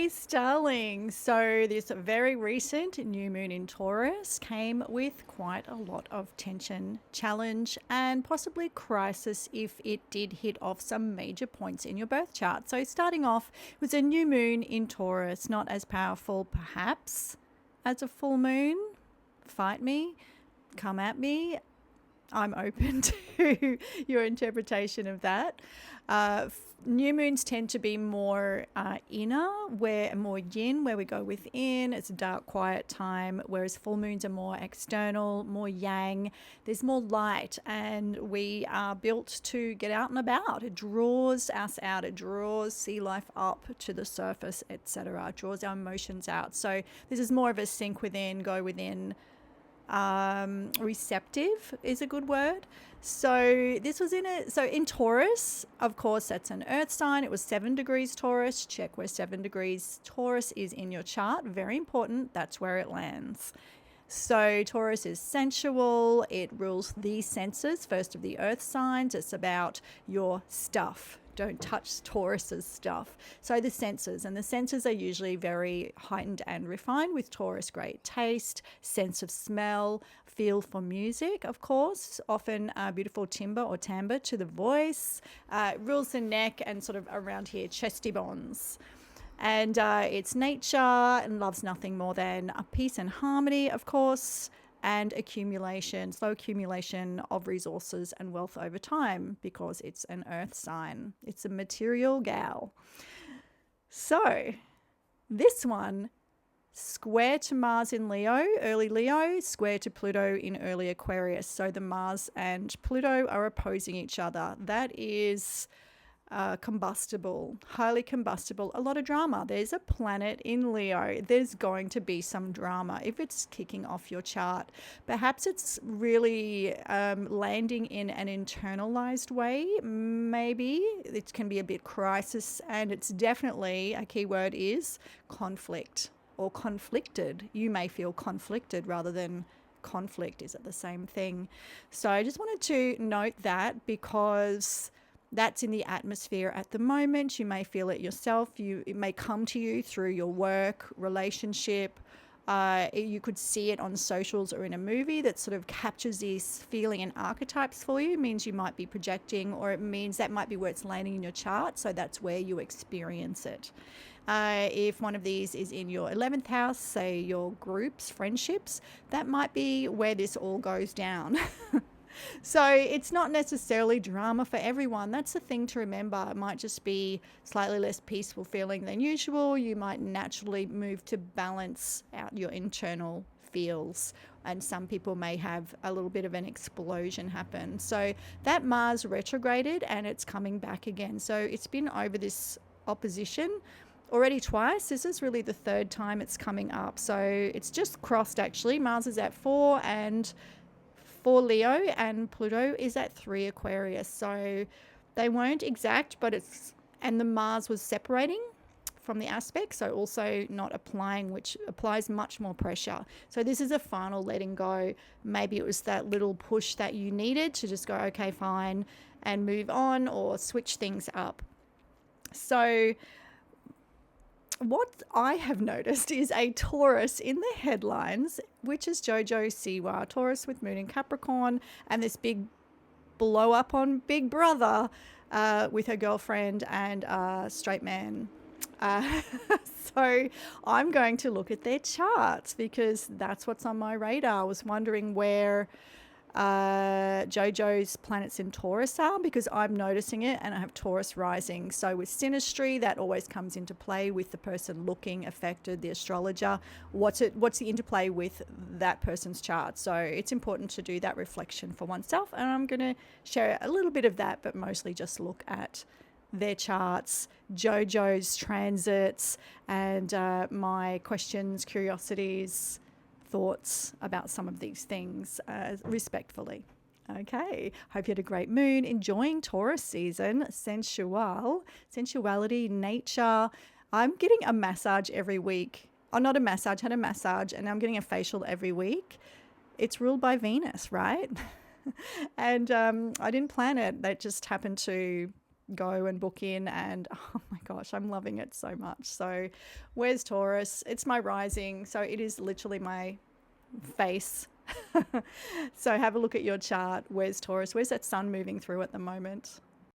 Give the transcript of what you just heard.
Aries, darling. So this very recent new moon in Taurus came with quite a lot of tension, challenge, and possibly crisis if it did hit off some major points in your birth chart. So starting off with a new moon in Taurus, not as powerful perhaps as a full moon. Fight me, come at me. I'm open to your interpretation of that. New moons tend to be more inner, where more yin, where we go within. It's a dark, quiet time, whereas full moons are more external, more yang. There's more light, and we are built to get out and about. It draws us out. It draws sea life up to the surface, etc. It draws our emotions out. So this is more of a sink within, go within. Receptive is a good word. So this was in Taurus, of course, that's an earth sign. It was 7 degrees Taurus. Check where 7 degrees Taurus is in your chart. Very important. That's where it lands. So Taurus is sensual. It rules the senses, first of the earth signs. It's about your stuff. Don't touch Taurus's stuff. So the senses, and the senses are usually very heightened and refined with Taurus. Great taste, sense of smell, feel for music, of course, often beautiful timbre or timbre to the voice. Rules the neck and sort of around here, chesty bones. And it's nature and loves nothing more than peace and harmony, of course, and accumulation, slow accumulation of resources and wealth over time, because it's an earth sign. It's a material gal. So this one, square to Mars in Leo, early Leo, square to Pluto in early Aquarius. So the Mars and Pluto are opposing each other. That is combustible, highly combustible, a lot of drama. There's a planet in Leo. There's going to be some drama if it's kicking off your chart. Perhaps it's really landing in an internalized way. Maybe it can be a bit crisis, and it's definitely, a key word is conflict or conflicted. You may feel conflicted rather than conflict. Is it the same thing? So I just wanted to note that, because that's in the atmosphere at the moment. You may feel it yourself. It may come to you through your work, relationship. You could see it on socials or in a movie that sort of captures these feeling and archetypes for you. It means you might be projecting, or it means that might be where it's landing in your chart. So that's where you experience it. If one of these is in your 11th house, say your groups, friendships, that might be where this all goes down. So it's not necessarily drama for everyone. That's the thing to remember. It might just be slightly less peaceful feeling than usual. You might naturally move to balance out your internal feels, and some people may have a little bit of an explosion happen. So that Mars retrograded and it's coming back again. So it's been over this opposition already twice. This is really the third time it's coming up. So it's just crossed actually. Mars is at 4 and 4 Leo, and Pluto is at 3 Aquarius. So they weren't exact, but and the Mars was separating from the aspect, so also not applying, which applies much more pressure. So this is a final letting go. Maybe it was that little push that you needed to just go, okay, fine, and move on or switch things up. So what I have noticed is a Taurus in the headlines, which is Jojo Siwa, Taurus with moon in Capricorn, and this big blow up on Big Brother with her girlfriend and straight man. So I'm going to look at their charts, because that's what's on my radar. I was wondering where Jojo's planets in Taurus are, because I'm noticing it, and I have Taurus rising. So with synastry, that always comes into play with the person looking affected, the astrologer. What's the interplay with that person's chart? So it's important to do that reflection for oneself, and I'm going to share a little bit of that, but mostly just look at their charts, Jojo's transits, and my questions, curiosities, thoughts about some of these things respectfully. Okay, hope you had a great moon, enjoying Taurus season, sensuality, nature. I'm getting a massage every week. Oh, not a massage, had a massage, and I'm getting a facial every week. It's ruled by Venus, right? And I didn't plan it. That just happened to go and book in, and oh my gosh, I'm loving it so much. So where's Taurus? It's my rising, so it is literally my face. So have a look at your chart. Where's Taurus? Where's that sun moving through at the moment?